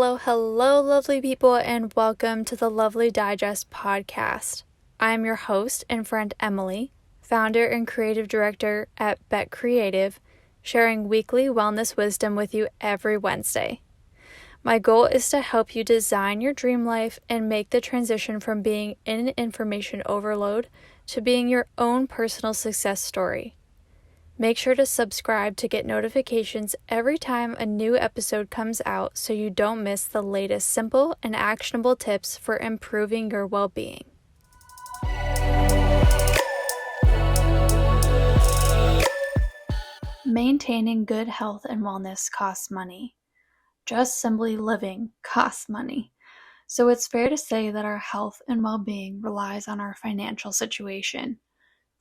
Hello, lovely people, and welcome to the Lovely Digest podcast. I'm your host and friend Emily, founder and creative director at Bet Creative, sharing weekly wellness wisdom with you every Wednesday. My goal is to help you design your dream life and make the transition from being in information overload to being your own personal success story. Make sure to subscribe to get notifications every time a new episode comes out so you don't miss the latest simple and actionable tips for improving your well-being. Maintaining good health and wellness costs money. Just simply living costs money. So it's fair to say that our health and well-being relies on our financial situation.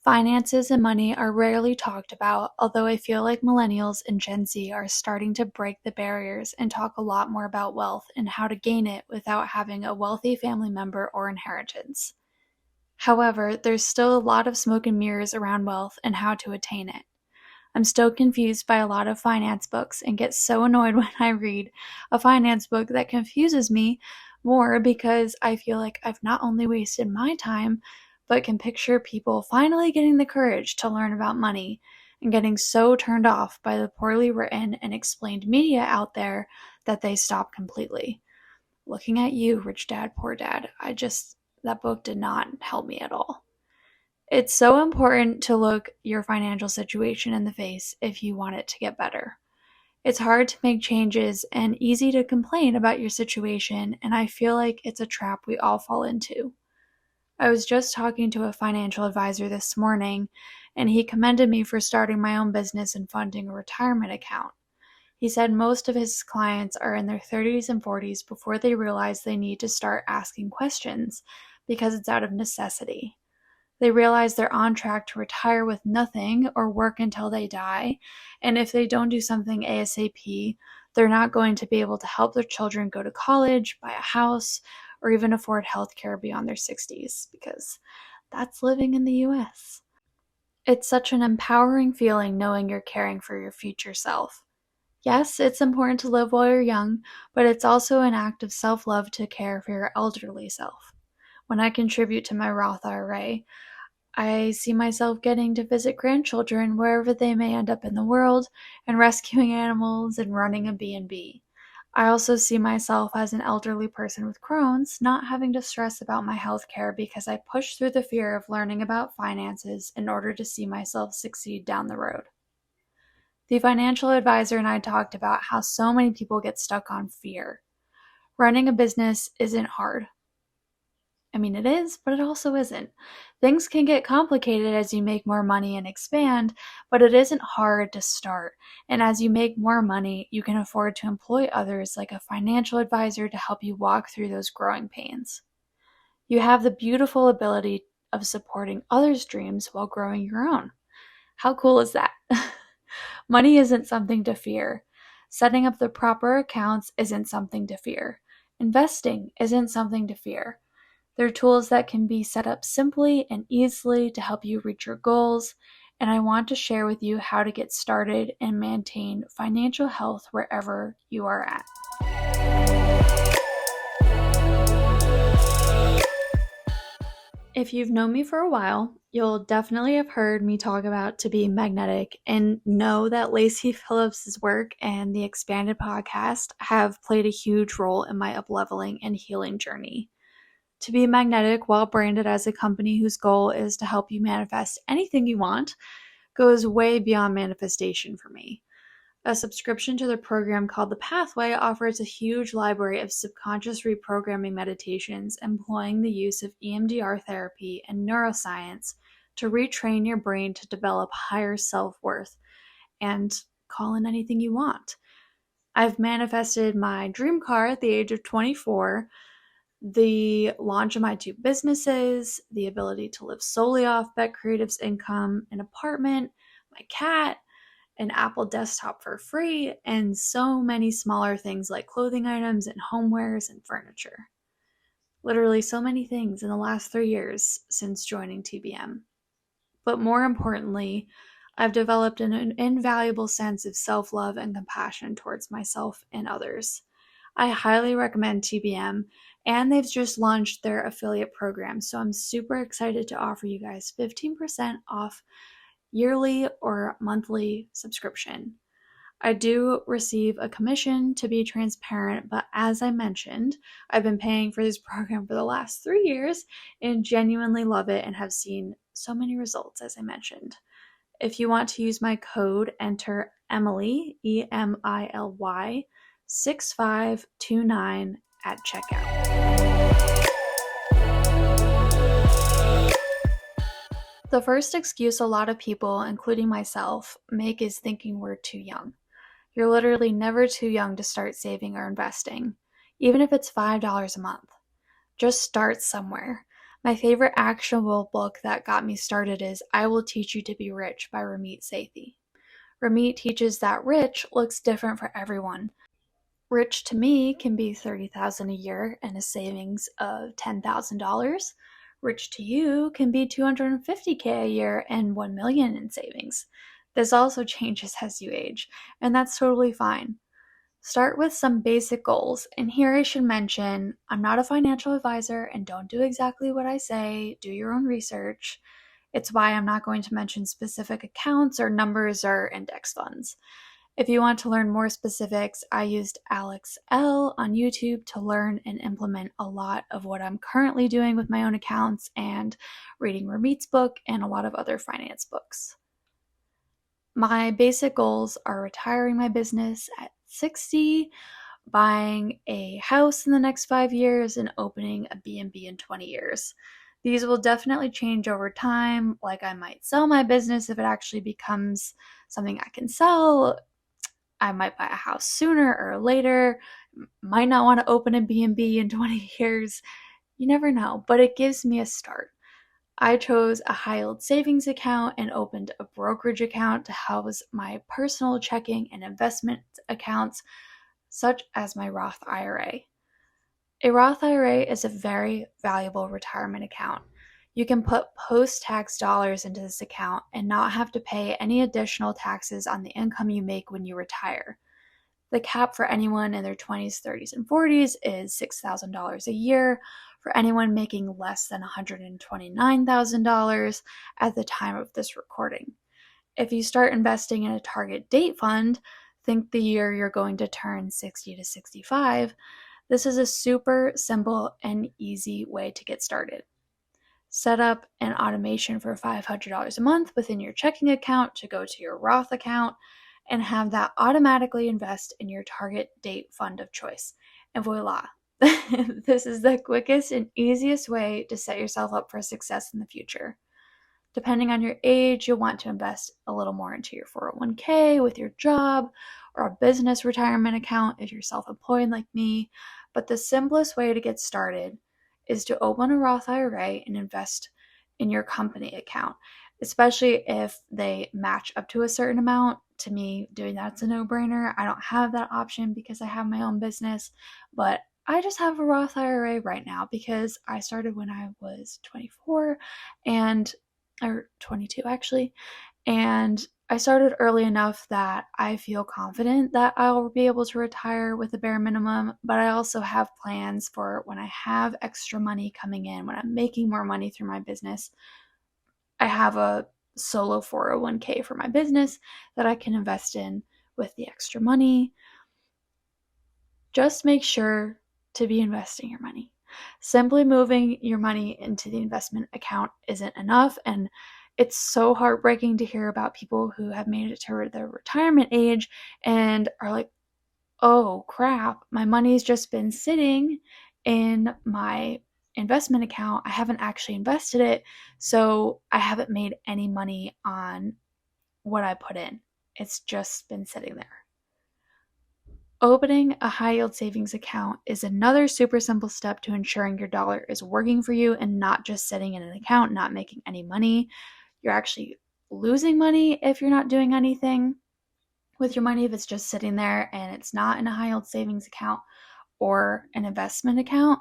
Finances and money are rarely talked about, although I feel like millennials and Gen Z are starting to break the barriers and talk a lot more about wealth and how to gain it without having a wealthy family member or inheritance. However, there's still a lot of smoke and mirrors around wealth and how to attain it. I'm still confused by a lot of finance books and get so annoyed when I read a finance book that confuses me more because I feel like I've not only wasted my time, but can picture people finally getting the courage to learn about money and getting so turned off by the poorly written and explained media out there that they stop completely. Looking at you, Rich Dad, Poor Dad, that book did not help me at all. It's so important to look your financial situation in the face if you want it to get better. It's hard to make changes and easy to complain about your situation, and I feel like it's a trap we all fall into. I was just talking to a financial advisor this morning, and he commended me for starting my own business and funding a retirement account. He said most of his clients are in their 30s and 40s before they realize they need to start asking questions because it's out of necessity. They realize they're on track to retire with nothing or work until they die, and if they don't do something ASAP, they're not going to be able to help their children go to college, buy a house, or even afford healthcare beyond their 60s, because that's living in the US. It's such an empowering feeling knowing you're caring for your future self. Yes, it's important to live while you're young, but it's also an act of self-love to care for your elderly self. When I contribute to my Roth IRA, I see myself getting to visit grandchildren wherever they may end up in the world and rescuing animals and running a B&B. I also see myself as an elderly person with Crohn's, not having to stress about my health care because I push through the fear of learning about finances in order to see myself succeed down the road. The financial advisor and I talked about how so many people get stuck on fear. Running a business isn't hard. I mean, it is, but it also isn't. Things can get complicated as you make more money and expand, but it isn't hard to start. And as you make more money, you can afford to employ others like a financial advisor to help you walk through those growing pains. You have the beautiful ability of supporting others' dreams while growing your own. How cool is that? Money isn't something to fear. Setting up the proper accounts isn't something to fear. Investing isn't something to fear. They're tools that can be set up simply and easily to help you reach your goals, and I want to share with you how to get started and maintain financial health wherever you are at. If you've known me for a while, you'll definitely have heard me talk about To Be Magnetic and know that Lacy Phillips' work and the Expanded podcast have played a huge role in my upleveling and healing journey. To Be Magnetic, while branded as a company whose goal is to help you manifest anything you want, goes way beyond manifestation for me. A subscription to the program called The Pathway offers a huge library of subconscious reprogramming meditations employing the use of EMDR therapy and neuroscience to retrain your brain to develop higher self-worth and call in anything you want. I've manifested my dream car at the age of 24, the launch of my 2 businesses, the ability to live solely off Bet Creative's income, an apartment, my cat, an Apple desktop for free, and so many smaller things like clothing items and homewares and furniture. Literally so many things in the last 3 years since joining TBM. But more importantly, I've developed an invaluable sense of self-love and compassion towards myself and others. I highly recommend TBM, and they've just launched their affiliate program. So I'm super excited to offer you guys 15% off yearly or monthly subscription. I do receive a commission to be transparent, but as I mentioned, I've been paying for this program for the last 3 years and genuinely love it and have seen so many results, as I mentioned. If you want to use my code, enter Emily, EMILY, 6529 at checkout. The first excuse a lot of people, including myself, make is thinking we're too young. You're literally never too young to start saving or investing, even if it's $5 a month. Just start somewhere. My favorite actionable book that got me started is I Will Teach You to Be Rich by Ramit Sethi. Ramit teaches that rich looks different for everyone. Rich to me can be $30,000 a year and a savings of $10,000. Rich to you can be $250K a year and $1 million in savings. This also changes as you age, and that's totally fine. Start with some basic goals, and here I should mention, I'm not a financial advisor and don't do exactly what I say, do your own research. It's why I'm not going to mention specific accounts or numbers or index funds. If you want to learn more specifics, I used Alex L on YouTube to learn and implement a lot of what I'm currently doing with my own accounts and reading Ramit's book and a lot of other finance books. My basic goals are retiring my business at 60, buying a house in the next 5 years, and opening a B&B in 20 years. These will definitely change over time, like I might sell my business if it actually becomes something I can sell. I might buy a house sooner or later, might not want to open a B&B in 20 years. You never know, but it gives me a start. I chose a high-yield savings account and opened a brokerage account to house my personal checking and investment accounts, such as my Roth IRA. A Roth IRA is a very valuable retirement account. You can put post-tax dollars into this account and not have to pay any additional taxes on the income you make when you retire. The cap for anyone in their 20s, 30s, and 40s is $6,000 a year for anyone making less than $129,000 at the time of this recording. If you start investing in a target date fund, think the year you're going to turn 60 to 65, this is a super simple and easy way to get started. Set up an automation for $500 a month within your checking account to go to your Roth account and have that automatically invest in your target date fund of choice. And voila, this is the quickest and easiest way to set yourself up for success in the future. Depending on your age, you'll want to invest a little more into your 401k with your job or a business retirement account if you're self-employed like me. But the simplest way to get started is to open a Roth IRA and invest in your company account, especially if they match up to a certain amount. To me, doing that's a no-brainer. I don't have that option because I have my own business, but I just have a Roth IRA right now because I started when I was 24 or 22 actually, and I started early enough that I feel confident that I'll be able to retire with a bare minimum, but I also have plans for when I have extra money coming in, when I'm making more money through my business. I have a solo 401k for my business that I can invest in with the extra money. Just make sure to be investing your money. Simply moving your money into the investment account isn't enough, and it's so heartbreaking to hear about people who have made it to their retirement age and are like, oh crap, my money's just been sitting in my investment account. I haven't actually invested it, so I haven't made any money on what I put in. It's just been sitting there. Opening a high-yield savings account is another super simple step to ensuring your dollar is working for you and not just sitting in an account, not making any money. You're actually losing money if you're not doing anything with your money, if it's just sitting there and it's not in a high-yield savings account or an investment account.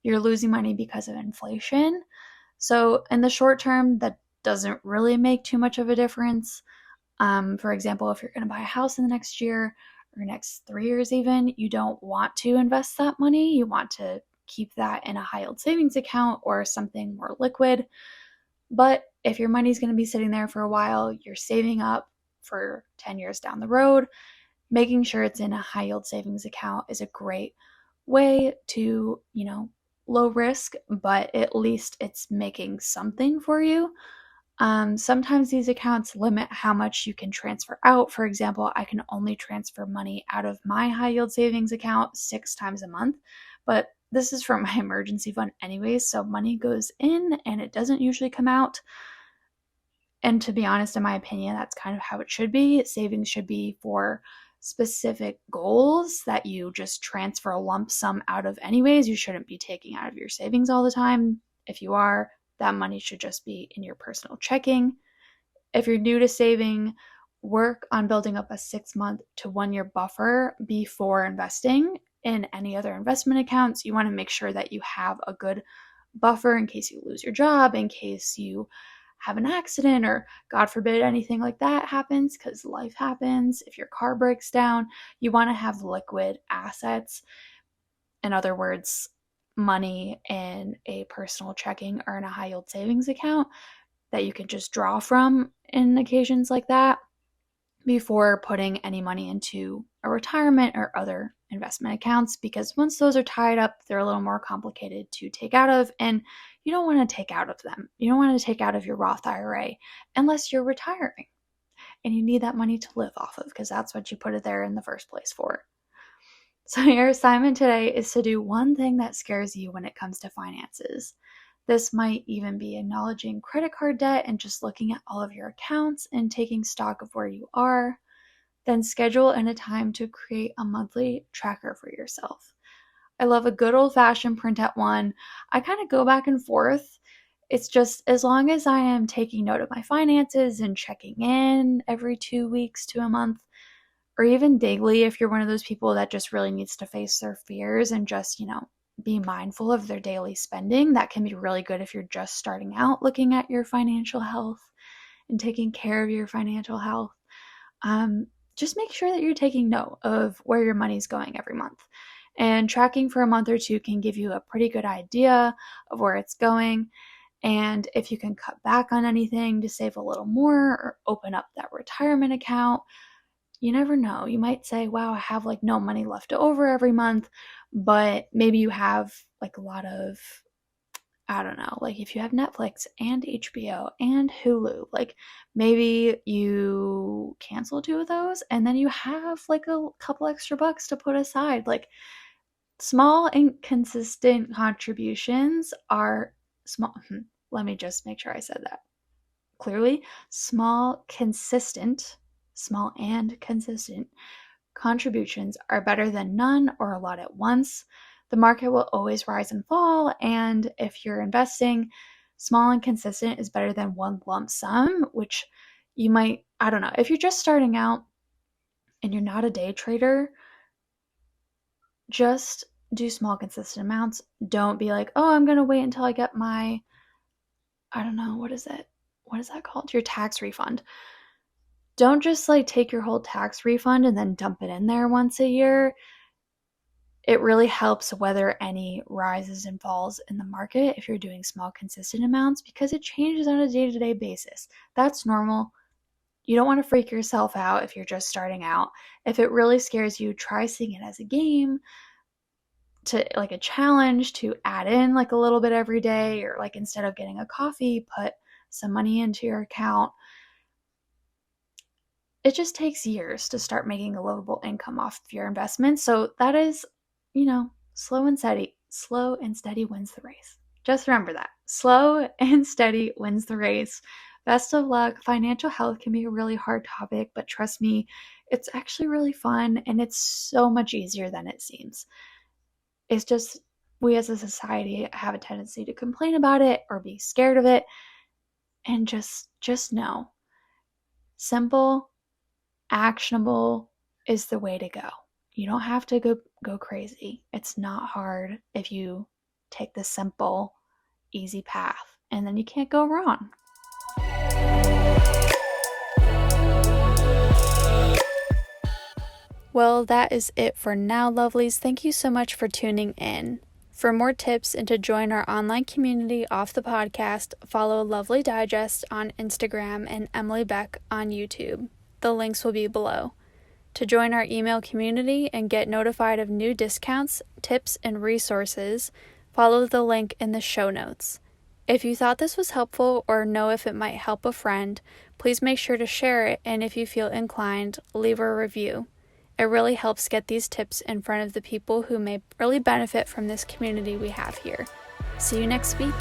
You're losing money because of inflation. So in the short term, that doesn't really make too much of a difference. For example, if you're going to buy a house in the next year, or next 3 years even, you don't want to invest that money. You want to keep that in a high yield savings account or something more liquid. But if your money's going to be sitting there for a while, you're saving up for 10 years down the road, making sure it's in a high yield savings account is a great way to, low risk, but at least it's making something for you. Sometimes these accounts limit how much you can transfer out. For example, I can only transfer money out of my high yield savings account 6 times a month, but this is from my emergency fund anyways, so money goes in and it doesn't usually come out. And to be honest, in my opinion, that's kind of how it should be. Savings should be for specific goals that you just transfer a lump sum out of anyways. You shouldn't be taking out of your savings all the time. If you are, that money should just be in your personal checking. If you're new to saving, work on building up a 6-month to 1-year buffer before investing in any other investment accounts. You want to make sure that you have a good buffer in case you lose your job, in case you have an accident, or God forbid anything like that happens, because life happens. If your car breaks down, you want to have liquid assets. In other words, money in a personal checking or in a high yield savings account that you can just draw from in occasions like that before putting any money into a retirement or other investment accounts, because once those are tied up, they're a little more complicated to take out of, and you don't want to take out of them. You don't want to take out of your Roth IRA unless you're retiring and you need that money to live off of, because that's what you put it there in the first place for. So your assignment today is to do one thing that scares you when it comes to finances. This might even be acknowledging credit card debt and just looking at all of your accounts and taking stock of where you are. Then schedule in a time to create a monthly tracker for yourself. I love a good old-fashioned printout one. I kind of go back and forth. It's just as long as I am taking note of my finances and checking in every 2 weeks to a month, or even daily if you're one of those people that just really needs to face their fears and just, be mindful of their daily spending. That can be really good if you're just starting out looking at your financial health and taking care of your financial health. Just make sure that you're taking note of where your money's going every month. And tracking for a month or two can give you a pretty good idea of where it's going. And if you can cut back on anything to save a little more or open up that retirement account, you never know. You might say, wow, I have no money left over every month, but maybe you have a lot of, I don't know, if you have Netflix and HBO and Hulu, maybe you cancel 2 of those and then you have a couple extra bucks to put aside. Small and consistent contributions are small. Let me just make sure I said that clearly. Small and consistent contributions are better than none or a lot at once. The market will always rise and fall, and if you're investing, small and consistent is better than one lump sum, which you might, I don't know, if you're just starting out and you're not a day trader, just do small consistent amounts. Don't be like, oh, I'm going to wait until I get my, I don't know, what is it? What is that called? Your tax refund. Don't just take your whole tax refund and then dump it in there once a year. It really helps weather any rises and falls in the market if you're doing small, consistent amounts, because it changes on a day-to-day basis. That's normal. You don't want to freak yourself out if you're just starting out. If it really scares you, try seeing it as a game, to a challenge to add in a little bit every day, or instead of getting a coffee, put some money into your account. It just takes years to start making a livable income off of your investments. So that is, slow and steady. Slow and steady wins the race. Just remember that. Slow and steady wins the race. Best of luck. Financial health can be a really hard topic, but trust me, it's actually really fun and it's so much easier than it seems. It's just we as a society have a tendency to complain about it or be scared of it. And just know, simple, actionable is the way to go. You don't have to go crazy. It's not hard if you take the simple, easy path, and then you can't go wrong. Well, that is it for now, lovelies. Thank you so much for tuning in. For more tips and to join our online community off the podcast, follow Lovely Digest on Instagram and Emily Beck on YouTube. The links will be below. To join our email community and get notified of new discounts, tips, and resources, follow the link in the show notes. If you thought this was helpful or know if it might help a friend, please make sure to share it, and if you feel inclined, leave a review. It really helps get these tips in front of the people who may really benefit from this community we have here. See you next week.